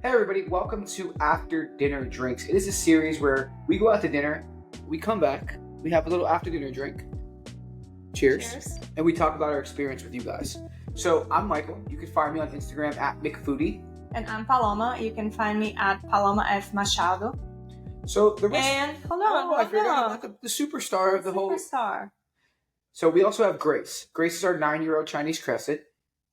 Hey everybody, welcome to After Dinner Drinks. It is a series where we go out to dinner, we come back, we have a little after dinner drink. Cheers. Cheers. And we talk about our experience with you guys. So I'm Michael. You can find me on Instagram at McFoodie. And I'm Paloma. You can find me at Paloma F. Machado. So the rest. And hold on, I forgot about the superstar of the whole. Superstar. So we also have Grace. Grace is our 9-year-old Chinese crescent.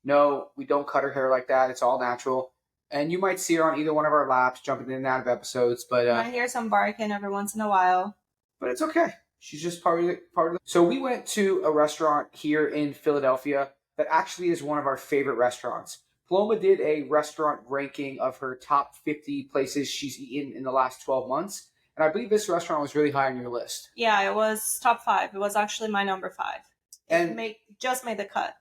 No, we don't cut her hair like that. It's all natural. And you might see her on either one of our laps, jumping in and out of episodes. But you might hear some barking every once in a while. But it's okay. She's just part of the. So we went to a restaurant here in Philadelphia that actually is one of our favorite restaurants. Paloma did a restaurant ranking of her top 50 places she's eaten in the last 12 months. And I believe this restaurant was really high on your list. Yeah, it was top 5. It was actually my number 5. And just made the cut.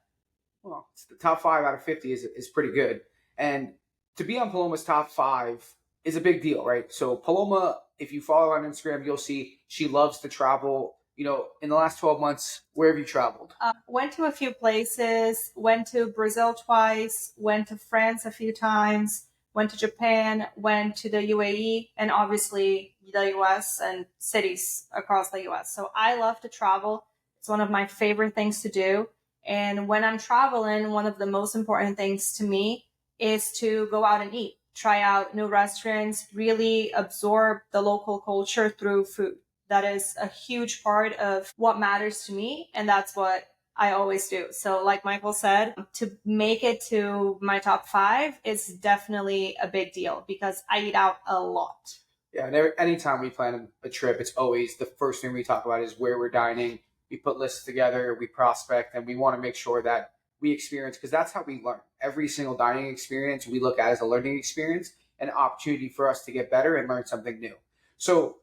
Well, it's the top 5 out of 50 is pretty good. And to be on Paloma's top 5 is a big deal, right? So Paloma, if you follow her on Instagram, you'll see she loves to travel. You know, in the last 12 months, where have you traveled? Went to a few places, went to Brazil twice, went to France a few times, went to Japan, went to the UAE, and obviously the US and cities across the US. So I love to travel. It's one of my favorite things to do. And when I'm traveling, one of the most important things to me is to go out and eat, try out new restaurants, really absorb the local culture through food. That is a huge part of what matters to me, and that's what I always do. So like Michael said, to make it to my top 5 is definitely a big deal because I eat out a lot. Yeah, and anytime we plan a trip, it's always the first thing we talk about is where we're dining. We put lists together, we prospect, and we want to make sure that we experience, because that's how we learn. Every single dining experience we look at as a learning experience, an opportunity for us to get better and learn something new. So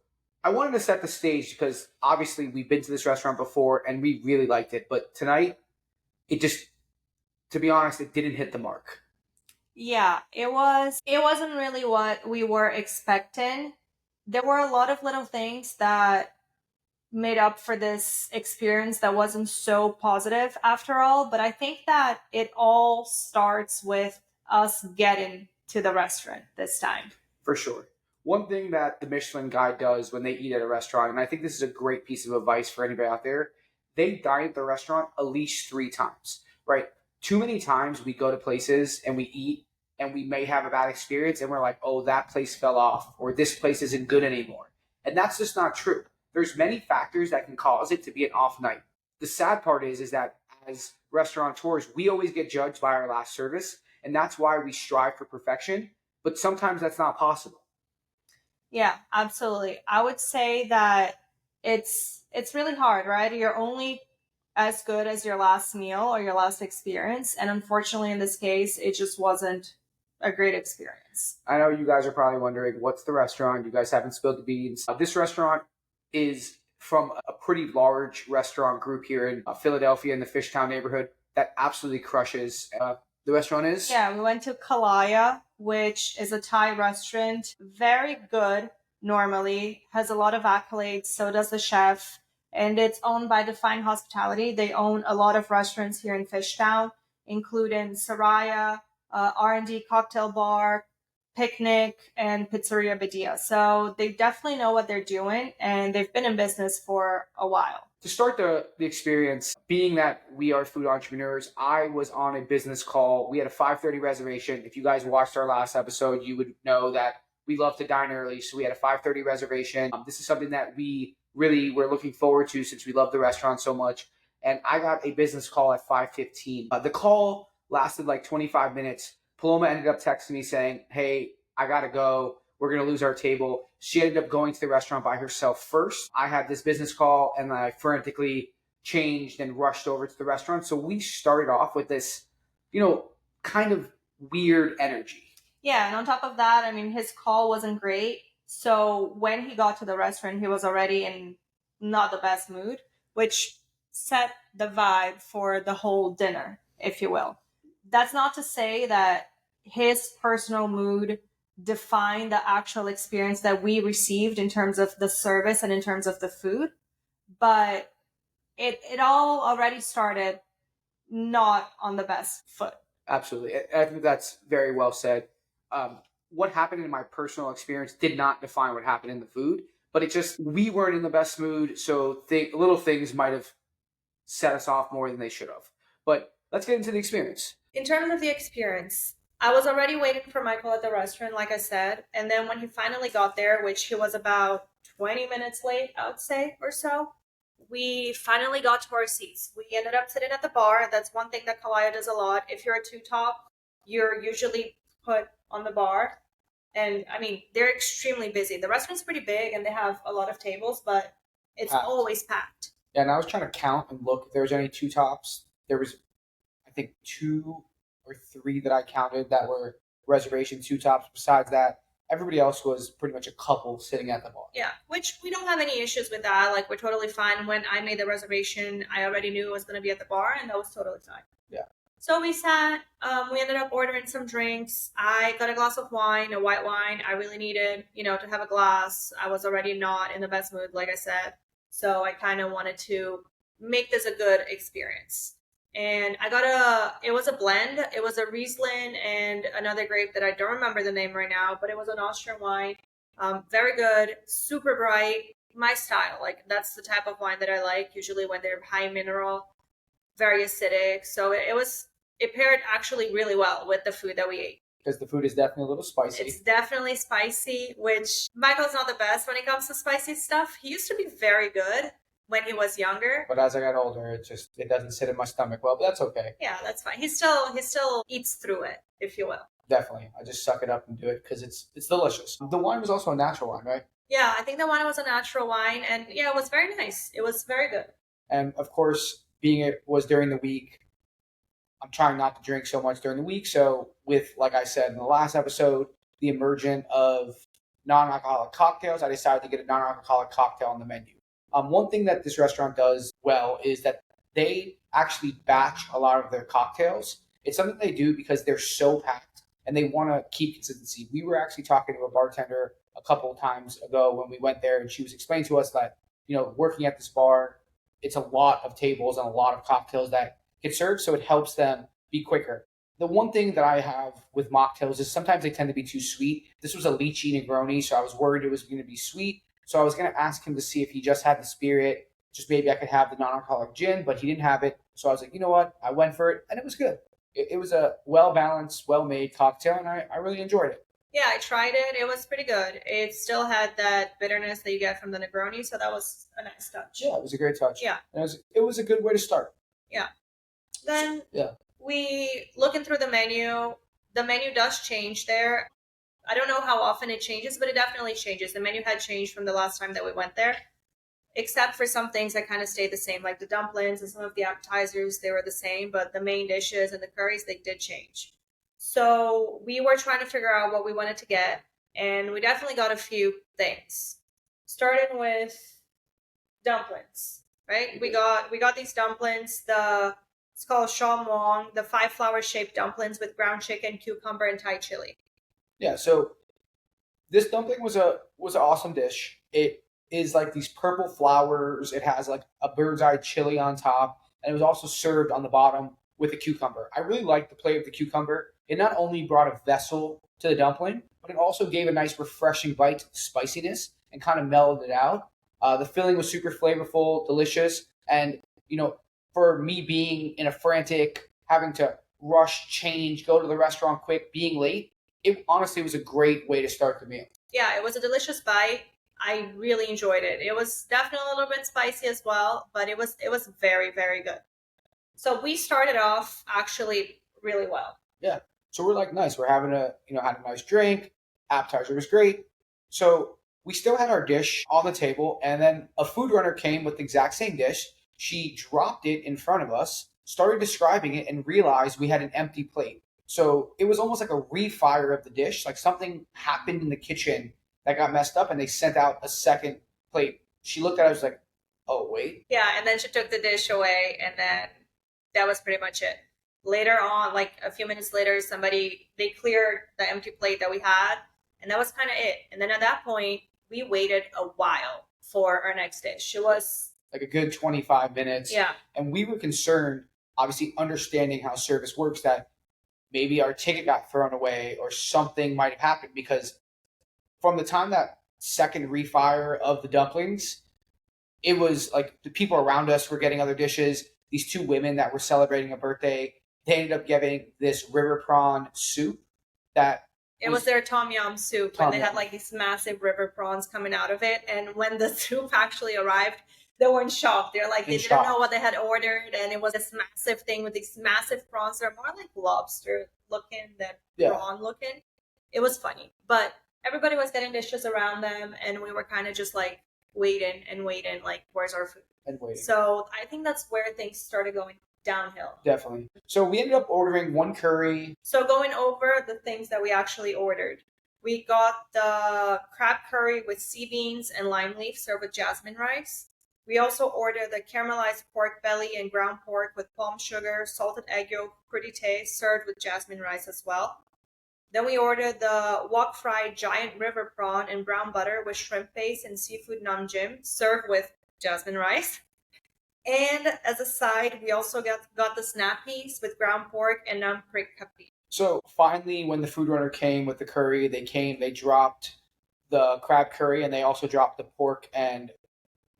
I wanted to set the stage because obviously we've been to this restaurant before and we really liked it. But tonight, to be honest, it didn't hit the mark. Yeah, it wasn't really what we were expecting. There were a lot of little things that made up for this experience that wasn't so positive after all. But I think that it all starts with us getting to the restaurant this time. For sure. One thing that the Michelin guide does when they eat at a restaurant, and I think this is a great piece of advice for anybody out there, they dine at the restaurant at least 3 times, right? Too many times we go to places and we eat and we may have a bad experience and we're like, oh, that place fell off or this place isn't good anymore. And that's just not true. There's many factors that can cause it to be an off night. The sad part is that as restaurateurs, we always get judged by our last service, and that's why we strive for perfection, but sometimes that's not possible. Yeah, absolutely. I would say that it's really hard, right? You're only as good as your last meal or your last experience, and unfortunately in this case, it just wasn't a great experience. I know you guys are probably wondering, what's the restaurant? You guys haven't spilled the beans. This restaurant is from a pretty large restaurant group here in Philadelphia in the Fishtown neighborhood that absolutely crushes. The restaurant is? Yeah, we went to Kalaya, which is a Thai restaurant. Very good normally, has a lot of accolades, so does the chef. And it's owned by Define Hospitality. They own a lot of restaurants here in Fishtown, including Soraya, R&D Cocktail Bar, Picnic, and Pizzeria Badia. So they definitely know what they're doing, and they've been in business for a while. To start the experience, being that we are food entrepreneurs, I was on a business call. We had a 5:30 reservation. If you guys watched our last episode, you would know that we love to dine early. So we had a 5:30 reservation. This is something that we really were looking forward to since we love the restaurant so much. And I got a business call at 5:15. The call lasted like 25 minutes. Paloma ended up texting me saying, hey, I got to go. We're going to lose our table. She ended up going to the restaurant by herself first. I had this business call and I frantically changed and rushed over to the restaurant. So we started off with this, kind of weird energy. Yeah, and on top of that, I mean, his call wasn't great. So when he got to the restaurant, he was already in not the best mood, which set the vibe for the whole dinner, if you will. That's not to say that his personal mood defined the actual experience that we received in terms of the service and in terms of the food, but it all already started not on the best foot. Absolutely. I think that's very well said. what happened in my personal experience did not define what happened in the food, but it just, we weren't in the best mood. So little things might have set us off more than they should have. But let's get into the experience. In terms of the experience, I was already waiting for Michael at the restaurant, like I said. And then when he finally got there, which he was about 20 minutes late, I would say, or so, we finally got to our seats. We ended up sitting at the bar. That's one thing that Kalaya does a lot. If you're a two-top, you're usually put on the bar. And I mean, they're extremely busy. The restaurant's pretty big and they have a lot of tables, but it's Packed. always packed. Yeah, and I was trying to count and look if there was any two tops. There was, I think, 2 or 3 that I counted that were reservation two tops. Besides that, everybody else was pretty much a couple sitting at the bar. Yeah, which we don't have any issues with that. Like, we're totally fine. When I made the reservation, I already knew it was going to be at the bar, and that was totally fine. Yeah. So we sat. We ended up ordering some drinks. I got a glass of wine, a white wine. I really needed, to have a glass. I was already not in the best mood, like I said. So I kind of wanted to make this a good experience. And I got it was a blend. It was a Riesling and another grape that I don't remember the name right now, but it was an Austrian wine. Very good, super bright, my style. Like, that's the type of wine that I like, usually when they're high mineral, very acidic. So it paired actually really well with the food that we ate. Because the food is definitely a little spicy. It's definitely spicy, which Michael's not the best when it comes to spicy stuff. He used to be very good when he was younger. But as I got older, it doesn't sit in my stomach well, but that's okay. Yeah, that's fine. He still eats through it, if you will. Definitely. I just suck it up and do it because it's delicious. The wine was also a natural wine, right? Yeah, I think the wine was a natural wine, and yeah, it was very nice. It was very good. And of course, being it was during the week, I'm trying not to drink so much during the week. So with, like I said in the last episode, the emergence of non-alcoholic cocktails, I decided to get a non-alcoholic cocktail on the menu. One thing that this restaurant does well is that they actually batch a lot of their cocktails. It's something they do because they're so packed and they want to keep consistency. We were actually talking to a bartender a couple of times ago when we went there, and she was explaining to us that, working at this bar, it's a lot of tables and a lot of cocktails that get served, so it helps them be quicker. The one thing that I have with mocktails is sometimes they tend to be too sweet. This was a lychee Negroni, so I was worried it was going to be sweet. So I was going to ask him to see if he just had the spirit, just maybe I could have the non-alcoholic gin, but he didn't have it. So I was like, you know what? I went for it, and it was good. It was a well-balanced, well-made cocktail, and I really enjoyed it. Yeah, I tried it. It was pretty good. It still had that bitterness that you get from the Negroni, so that was a nice touch. Yeah, it was a great touch. Yeah. And it was a good way to start. Yeah. Then we looking through the menu does change there. I don't know how often it changes, but it definitely changes. The menu had changed from the last time that we went there, except for some things that kind of stayed the same, like the dumplings and some of the appetizers, they were the same, but the main dishes and the curries, they did change. So we were trying to figure out what we wanted to get, and we definitely got a few things. Starting with dumplings, right? We got these dumplings, it's called shamwang, the 5-flower shaped dumplings with ground chicken, cucumber, and Thai chili. Yeah, so this dumpling was an awesome dish. It is like these purple flowers. It has like a bird's eye chili on top, and it was also served on the bottom with a cucumber. I really liked the play of the cucumber. It not only brought a vessel to the dumpling, but it also gave a nice refreshing bite to the spiciness and kind of mellowed it out. The filling was super flavorful, delicious, and for me being in a frantic, having to rush, change, go to the restaurant quick, being late, it honestly was a great way to start the meal. Yeah, it was a delicious bite. I really enjoyed it. It was definitely a little bit spicy as well, but it was very, very good. So we started off actually really well. Yeah. So we're like, nice. We're having had a nice drink. Appetizer was great. So we still had our dish on the table, and then a food runner came with the exact same dish. She dropped it in front of us, started describing it, and realized we had an empty plate. So it was almost like a refire of the dish. Like something happened in the kitchen that got messed up, and they sent out a second plate. She looked at us like, oh, wait. Yeah, and then she took the dish away, and then that was pretty much it. Later on, like a few minutes later, they cleared the empty plate that we had, and that was kind of it. And then at that point, we waited a while for our next dish. It was like a good 25 minutes. Yeah. And we were concerned, obviously understanding how service works, that maybe our ticket got thrown away or something might have happened, because from the time that second refire of the dumplings, it was like the people around us were getting other dishes. These two women that were celebrating a birthday, they ended up getting this river prawn soup that It was their tom yum soup, and Tom they had yum. like these massive river prawns coming out of it. And when the soup actually arrived, they were in shock. They're like, In they didn't shock. know what they had ordered, and it was this massive thing with these massive prawns. They're more like lobster looking than prawn looking. It was funny, but everybody was getting dishes around them, and we were kind of just like waiting and waiting, like, where's our food? and waiting. So I think that's where things started going downhill. Definitely. So we ended up ordering one curry. So going over the things that we actually ordered, we got the crab curry with sea beans and lime leaf served with jasmine rice. We also ordered the caramelized pork belly and ground pork with palm sugar, salted egg yolk, crudité served with jasmine rice as well. Then we ordered the wok fried giant river prawn in brown butter with shrimp paste and seafood namjim served with jasmine rice. And as a side, we also got the snappies with ground pork and naan prick kapi. So finally, when the food runner came with the curry, they dropped the crab curry, and they also dropped the pork and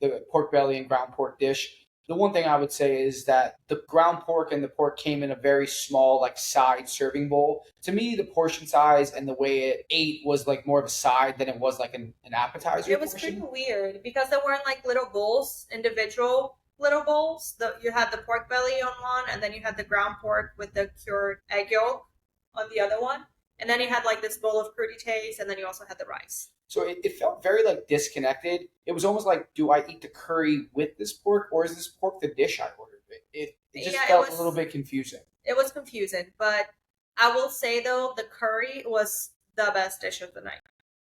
the pork belly and ground pork dish. The one thing I would say is that the ground pork and the pork came in a very small, like, side serving bowl. To me, the portion size and the way it ate was like more of a side than it was like an appetizer. It was portion. pretty weird because they weren't like little bowls, individual little bowls. You had the pork belly on one, and then you had the ground pork with the cured egg yolk on the other one. And then you had like this bowl of crudités, and then you also had the rice. So it felt very like disconnected. It was almost like, do I eat the curry with this pork, or is this pork the dish I ordered? It just felt a little bit confusing. It was confusing, but I will say though, the curry was the best dish of the night.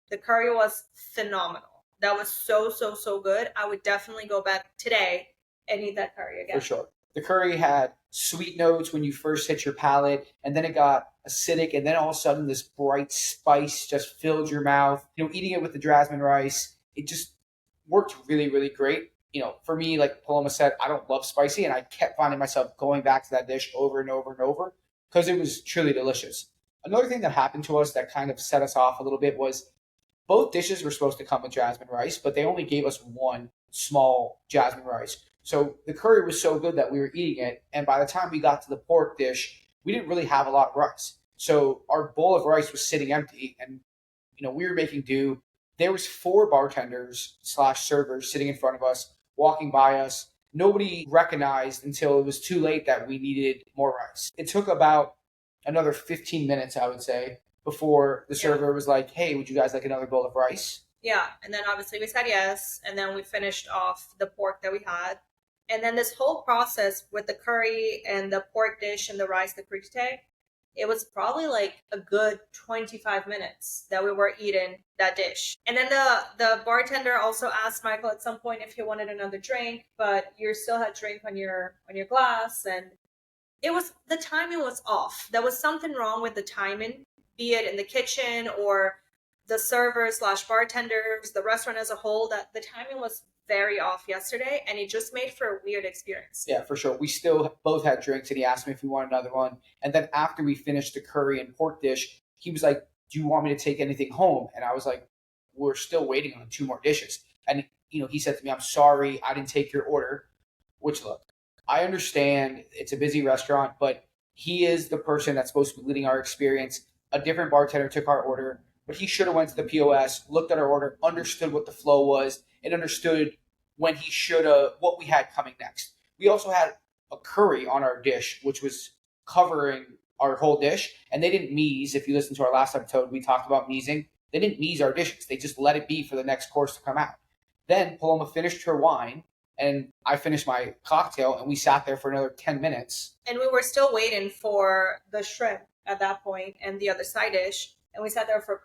The curry was phenomenal. That was so good. I would definitely go back today and eat that curry again. For sure. The curry had sweet notes when you first hit your palate, and then it got acidic, and then all of a sudden this bright spice just filled your mouth. Eating it with the jasmine rice, it just worked really, really great. For me, like Paloma said, I don't love spicy, and I kept finding myself going back to that dish over and over and over because it was truly delicious. Another thing that happened to us that kind of set us off a little bit was both dishes were supposed to come with jasmine rice, but they only gave us one small jasmine rice. So the curry was so good that we were eating it, and by the time we got to the pork dish, we didn't really have a lot of rice. So our bowl of rice was sitting empty, and we were making do. There was 4 bartenders / servers sitting in front of us, walking by us. Nobody recognized until it was too late that we needed more rice. It took about another 15 minutes, I would say, before the server was like, hey, would you guys like another bowl of rice? Yeah, and then obviously we said yes, and then we finished off the pork that we had. And then this whole process with the curry and the pork dish and the rice, the crudité, it was probably like a good 25 minutes that we were eating that dish. And then the bartender also asked Michael at some point if he wanted another drink, but you still had drink on your glass, and the timing was off. There was something wrong with the timing, be it in the kitchen or the servers / bartenders, the restaurant as a whole, that the timing was very off yesterday, and it just made for a weird experience. Yeah, for sure. We still both had drinks, and he asked me if we wanted another one. And then after we finished the curry and pork dish, he was like, do you want me to take anything home? And I was like, we're still waiting on 2 more dishes. And, he said to me, I'm sorry, I didn't take your order. Which, look, I understand it's a busy restaurant, but he is the person that's supposed to be leading our experience. A different bartender took our order, but he should have went to the POS, looked at our order, understood what the flow was, and understood when he should have what we had coming next. We also had a curry on our dish, which was covering our whole dish, and they didn't mise. If you listen to our last episode, we talked about mising. They didn't mise our dishes. They just let it be for the next course to come out. Then Paloma finished her wine, and I finished my cocktail, and we sat there for another 10 minutes. And we were still waiting for the shrimp at that point and the other side dish, and we sat there for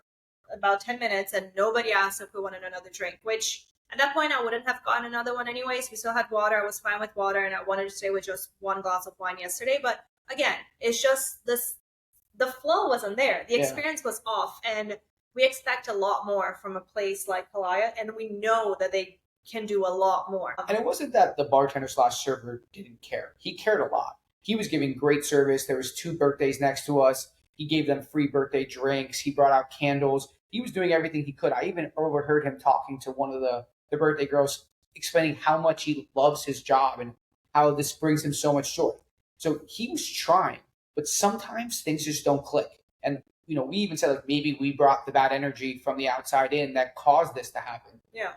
about 10 minutes, and nobody asked if we wanted another drink, which at that point I wouldn't have gotten another one anyways. We still had water. I was fine with water, and I wanted to stay with just 1 glass of wine yesterday. But again, it's just the flow wasn't there. The experience was off, and we expect a lot more from a place like Kalaya, and we know that they can do a lot more. And it wasn't that the bartender / server didn't care. He cared a lot. He was giving great service. There was 2 birthdays next to us. He gave them free birthday drinks. He brought out candles. He was doing everything he could. I even overheard him talking to one of the birthday girls, explaining how much he loves his job and how this brings him so much joy. So he was trying, but sometimes things just don't click. And we even said like maybe we brought the bad energy from the outside in that caused this to happen. Yeah.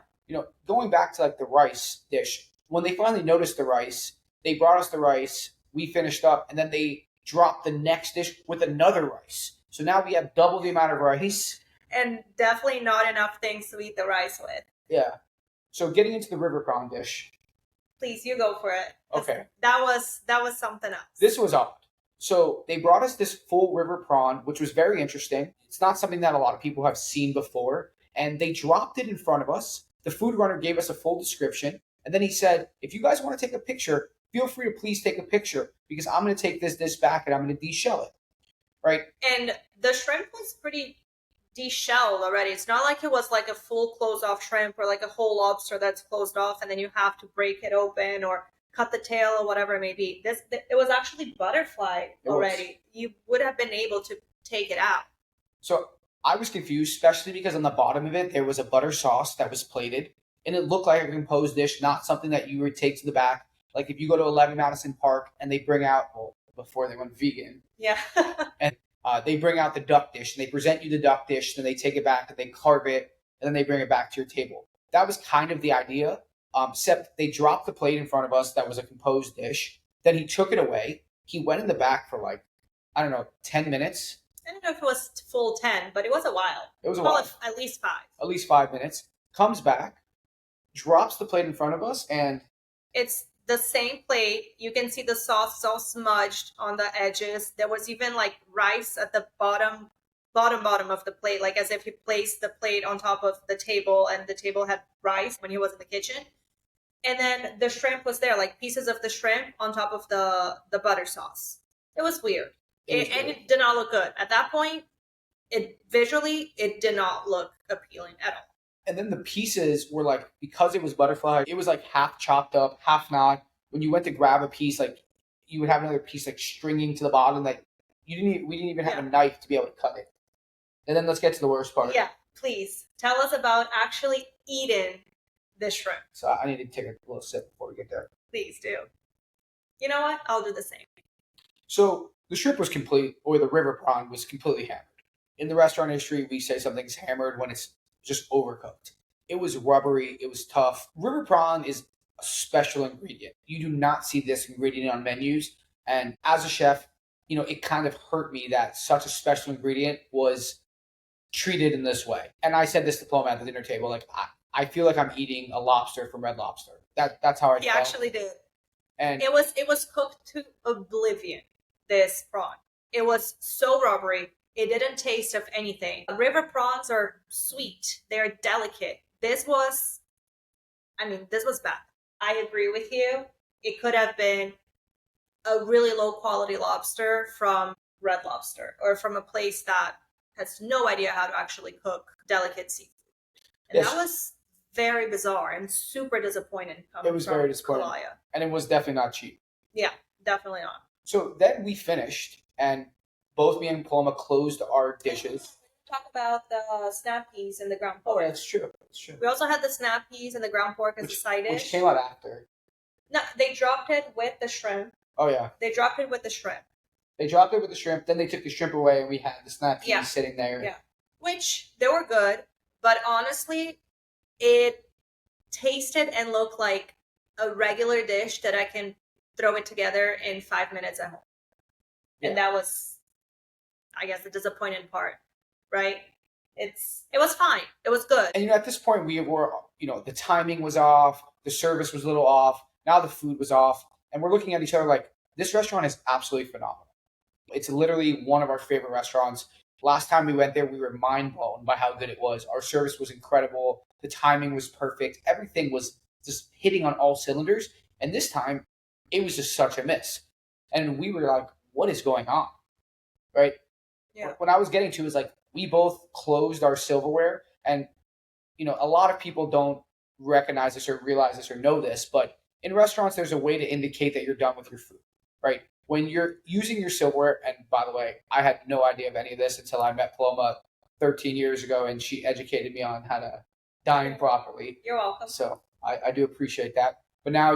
Going back to like the rice dish, when they finally noticed the rice, they brought us the rice, we finished up, and then they dropped the next dish with another rice. So now we have double the amount of rice. And definitely not enough things to eat the rice with. Yeah. So getting into the river prawn dish. Please, you go for it. Okay. That was something else. This was odd. So they brought us this full river prawn, which was very interesting. It's not something that a lot of people have seen before. And they dropped it in front of us. The food runner gave us a full description. And then he said, if you guys want to take a picture, feel free to please take a picture because I'm going to take this dish back and I'm going to deshell it. Right? And the shrimp was pretty deshelled already. It's not like it was like a full closed off shrimp or like a whole lobster that's closed off and then you have to break it open or cut the tail or whatever it may be. It was actually butterfly already. You would have been able to take it out. So I was confused, especially because on the bottom of it, there was a butter sauce that was plated and it looked like a composed dish, not something that you would take to the back. Like if you go to 11 Madison Park and they bring out, well, before they went vegan. Yeah. And they bring out the duck dish and they present you the duck dish, then they take it back and they carve it and then they bring it back to your table. That was kind of the idea, except they dropped the plate in front of us that was a composed dish. Then he took it away. He went in the back for 10 minutes. I don't know if it was full 10, but it was a while. It was a while. At least 5. At least 5 minutes. Comes back, drops the plate in front of us, and it's the same plate. You can see the sauce is all smudged on the edges. There was even like rice at the bottom of the plate, like as if he placed the plate on top of the table and the table had rice when he was in the kitchen. And then the shrimp was there, like pieces of the shrimp on top of the butter sauce. It was weird. It did not look good. At that point, it did not look appealing at all. And then the pieces were like, because it was butterfly, it was like half chopped up, half not. When you went to grab a piece, like you would have another piece like stringing to the bottom that we didn't even have a knife to be able to cut it. And then let's get to the worst part. Yeah, please tell us about actually eating the shrimp. So I need to take a little sip before we get there. Please do. You know what? I'll do the same. So the shrimp was complete, or the river prawn was completely hammered. In the restaurant industry, we say something's hammered when it's just overcooked. It was rubbery. It was tough. River prawn is a special ingredient. You do not see this ingredient on menus. And as a chef, it kind of hurt me that such a special ingredient was treated in this way. And I said this to Paloma at the dinner table, like, I feel like I'm eating a lobster from Red Lobster. That's how I felt. He actually did. And it was cooked to oblivion, this prawn. It was so rubbery. It didn't taste of anything. River prawns are sweet. They're delicate. This was bad. I agree with you. It could have been a really low quality lobster from Red Lobster or from a place that has no idea how to actually cook delicate seafood. And yes. That was very bizarre and super disappointing. It was very disappointing. Kalaya. And it was definitely not cheap. Yeah, definitely not. So then we finished, and both me and Paloma closed our dishes. Talk about the snap peas and the ground pork. Oh, that's true. That's true. We also had the snap peas and the ground pork as a side dish. Which came out after. No, they dropped it with the shrimp. Oh, yeah. They dropped it with the shrimp. They dropped it with the shrimp, then they took the shrimp away, and we had the snap peas sitting there. Yeah. Which, they were good, but honestly, it tasted and looked like a regular dish that I can throw it together in 5 minutes at home. And that was, I guess, the disappointing part, right? It was fine. It was good. And at this point we were, the timing was off, the service was a little off, now the food was off, and we're looking at each other like, this restaurant is absolutely phenomenal. It's literally one of our favorite restaurants. Last time we went there, we were mind blown by how good it was. Our service was incredible. The timing was perfect. Everything was just hitting on all cylinders. And this time, it was just such a miss. And we were like, what is going on? Right? Yeah. What I was getting to is like, we both closed our silverware. And, a lot of people don't recognize this or realize this or know this. But in restaurants, there's a way to indicate that you're done with your food. Right? when you're using your silverware, and by the way, I had no idea of any of this until I met Paloma 13 years ago, and she educated me on how to dine properly. You're welcome. So I do appreciate that. But now,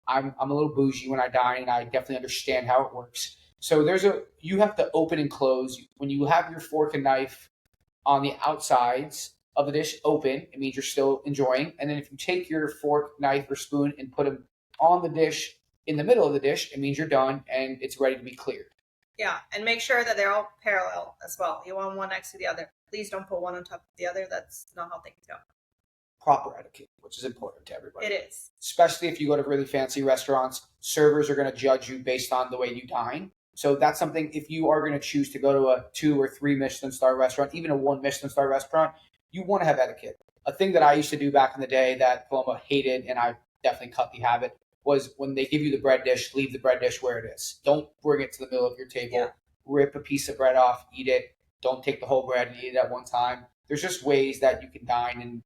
I'm a little bougie when I dine, and I definitely understand how it works. So you have to open and close. When you have your fork and knife on the outsides of the dish open, it means you're still enjoying. And then if you take your fork, knife, or spoon and put them on the dish in the middle of the dish, it means you're done and it's ready to be cleared. Yeah, and make sure that they're all parallel as well. You want one next to the other. Please don't put one on top of the other. That's not how things go. Proper etiquette, which is important to everybody. It is. Especially if you go to really fancy restaurants, servers are going to judge you based on the way you dine. So that's something, if you are going to choose to go to a 2 or 3 Michelin star restaurant, even a 1 Michelin star restaurant, you want to have etiquette. A thing that I used to do back in the day that Paloma hated, and I definitely cut the habit, was when they give you the bread dish, leave the bread dish where it is. Don't bring it to the middle of your table. Yeah. Rip a piece of bread off, eat it. Don't take the whole bread and eat it at one time. There's just ways that you can dine and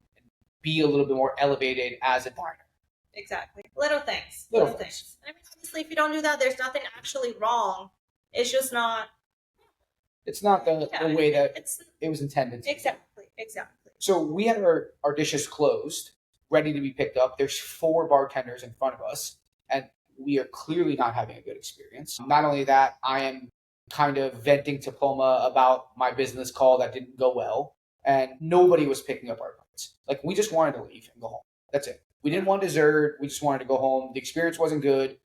be a little bit more elevated as a diner. Exactly. Little things. Little things. I mean, obviously, if you don't do that, there's nothing actually wrong. It's just not. It's not the way that it was intended to. Exactly. So we had our dishes closed, ready to be picked up. There's 4 bartenders in front of us, and we are clearly not having a good experience. Not only that, I am kind of venting to Paloma about my business call that didn't go well, and nobody was picking up our plates. Like, we just wanted to leave and go home. That's it. We didn't want dessert. We just wanted to go home. The experience wasn't good.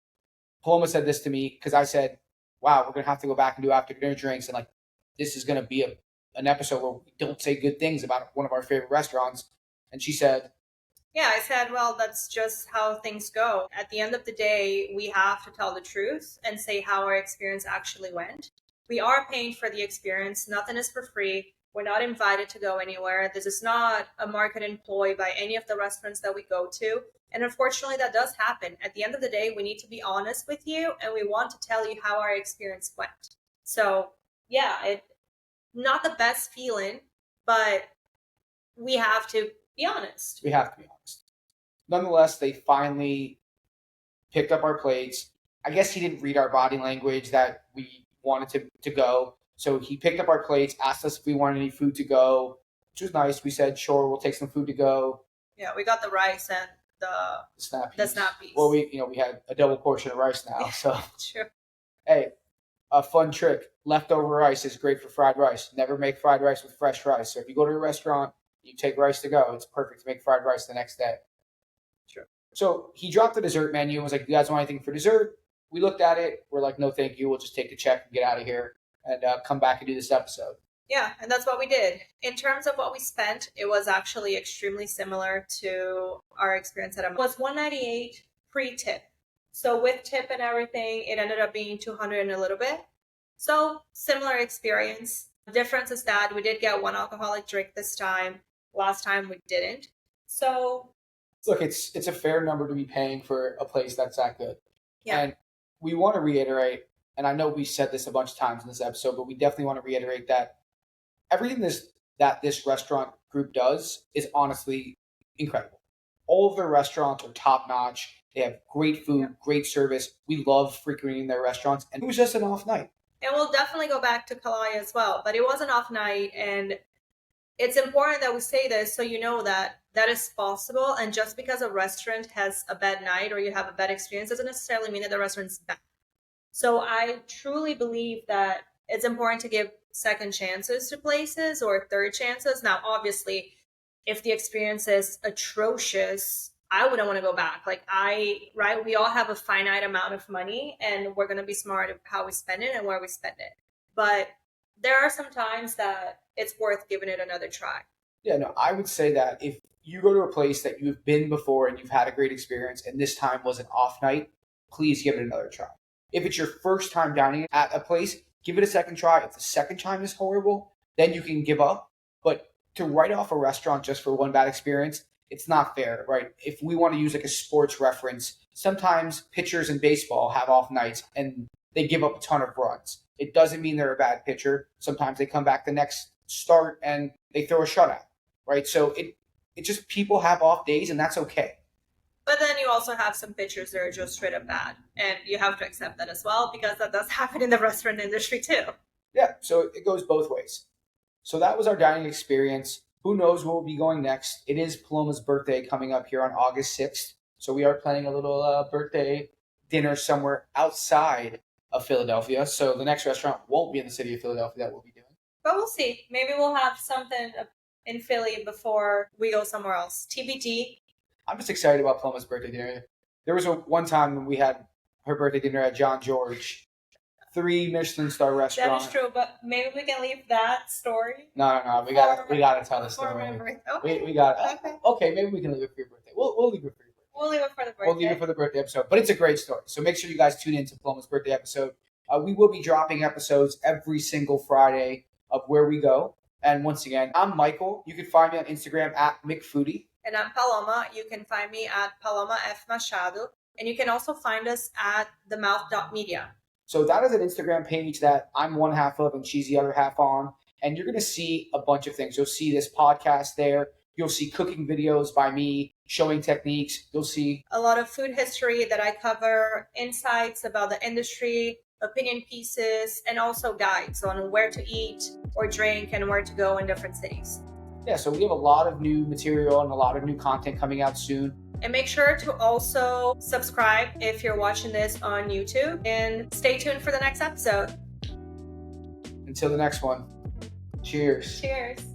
Paloma said this to me because I said, wow, we're going to have to go back and do after dinner drinks, and this is going to be an episode where we don't say good things about one of our favorite restaurants. And she said, yeah, I said, well, that's just how things go. At the end of the day, we have to tell the truth and say how our experience actually went. We are paying for the experience. Nothing is for free. We're not invited to go anywhere. This is not a marketing ploy by any of the restaurants that we go to. And unfortunately, that does happen. At the end of the day, we need to be honest with you, and we want to tell you how our experience went. So, yeah, not the best feeling, but we have to be honest. We have to be honest. Nonetheless, they finally picked up our plates. I guess he didn't read our body language that we wanted to go. So he picked up our plates, asked us if we wanted any food to go, which was nice. We said, sure, we'll take some food to go. Yeah, we got the rice and the snap peas. Well, we had a double portion of rice now. So True. Hey, a fun trick. Leftover rice is great for fried rice. Never make fried rice with fresh rice. So if you go to a restaurant, you take rice to go, it's perfect to make fried rice the next day. Sure. So he dropped the dessert menu and was like, you guys want anything for dessert? We looked at it. We're like, no, thank you. We'll just take the check and get out of here and come back and do this episode. Yeah, and that's what we did. In terms of what we spent, it was actually extremely similar to our experience at it was $198 pre-tip. So with tip and everything, it ended up being $200 and a little bit. So similar experience. The difference is that we did get 1 alcoholic drink this time. Last time we didn't. So look, it's a fair number to be paying for a place that's that good. Yeah. And we want to reiterate, and I know we said this a bunch of times in this episode, but we definitely want to reiterate that everything that this restaurant group does is honestly incredible. All of their restaurants are top notch. They have great food, great service. We love frequenting their restaurants, and it was just an off night. And we'll definitely go back to Kalaya as well, but it was an off night, and it's important that we say this so you know that is possible. And just because a restaurant has a bad night or you have a bad experience doesn't necessarily mean that the restaurant's bad. So I truly believe that it's important to give second chances to places or third chances. Now, obviously, if the experience is atrocious, I wouldn't want to go back. We all have a finite amount of money, and we're going to be smart of how we spend it and where we spend it. But there are some times that it's worth giving it another try. Yeah, no, I would say that if you go to a place that you've been before and you've had a great experience and this time was an off night, please give it another try. If it's your first time dining at a place, give it a second try. If the second time is horrible, then you can give up. But to write off a restaurant just for one bad experience, it's not fair, right? If we want to use like a sports reference, sometimes pitchers in baseball have off nights and they give up a ton of runs. It doesn't mean they're a bad pitcher. Sometimes they come back the next start and they throw a shutout, right? So it just people have off days, and that's okay. But then you also have some pictures that are just straight up bad. And you have to accept that as well, because that does happen in the restaurant industry too. Yeah, so it goes both ways. So that was our dining experience. Who knows where we'll be going next? It is Paloma's birthday coming up here on August 6th. So we are planning a little birthday dinner somewhere outside of Philadelphia. So the next restaurant won't be in the city of Philadelphia that we'll be doing. But we'll see. Maybe we'll have something in Philly before we go somewhere else. TBD. I'm just excited about Paloma's birthday dinner. There was one time when we had her birthday dinner at John George, 3 Michelin star restaurant. That is true, but maybe we can leave that story. No. We gotta tell the story. Okay. We got okay. Maybe we can leave it for your birthday. We'll leave it for your birthday. We'll leave it for the birthday. We'll leave it for the birthday episode. But it's a great story. So make sure you guys tune in to Paloma's birthday episode. We will be dropping episodes every single Friday of where we go. And once again, I'm Michael. You can find me on Instagram at McFoodie. And I'm Paloma. You can find me at Paloma F. Machado. And you can also find us at themouth.media. So that is an Instagram page that I'm one half of and she's the other half on. And you're going to see a bunch of things. You'll see this podcast there. You'll see cooking videos by me, showing techniques. You'll see a lot of food history that I cover, insights about the industry, opinion pieces, and also guides on where to eat or drink and where to go in different cities. Yeah, so we have a lot of new material and a lot of new content coming out soon. And make sure to also subscribe if you're watching this on YouTube, and stay tuned for the next episode. Until the next one. Cheers. Cheers.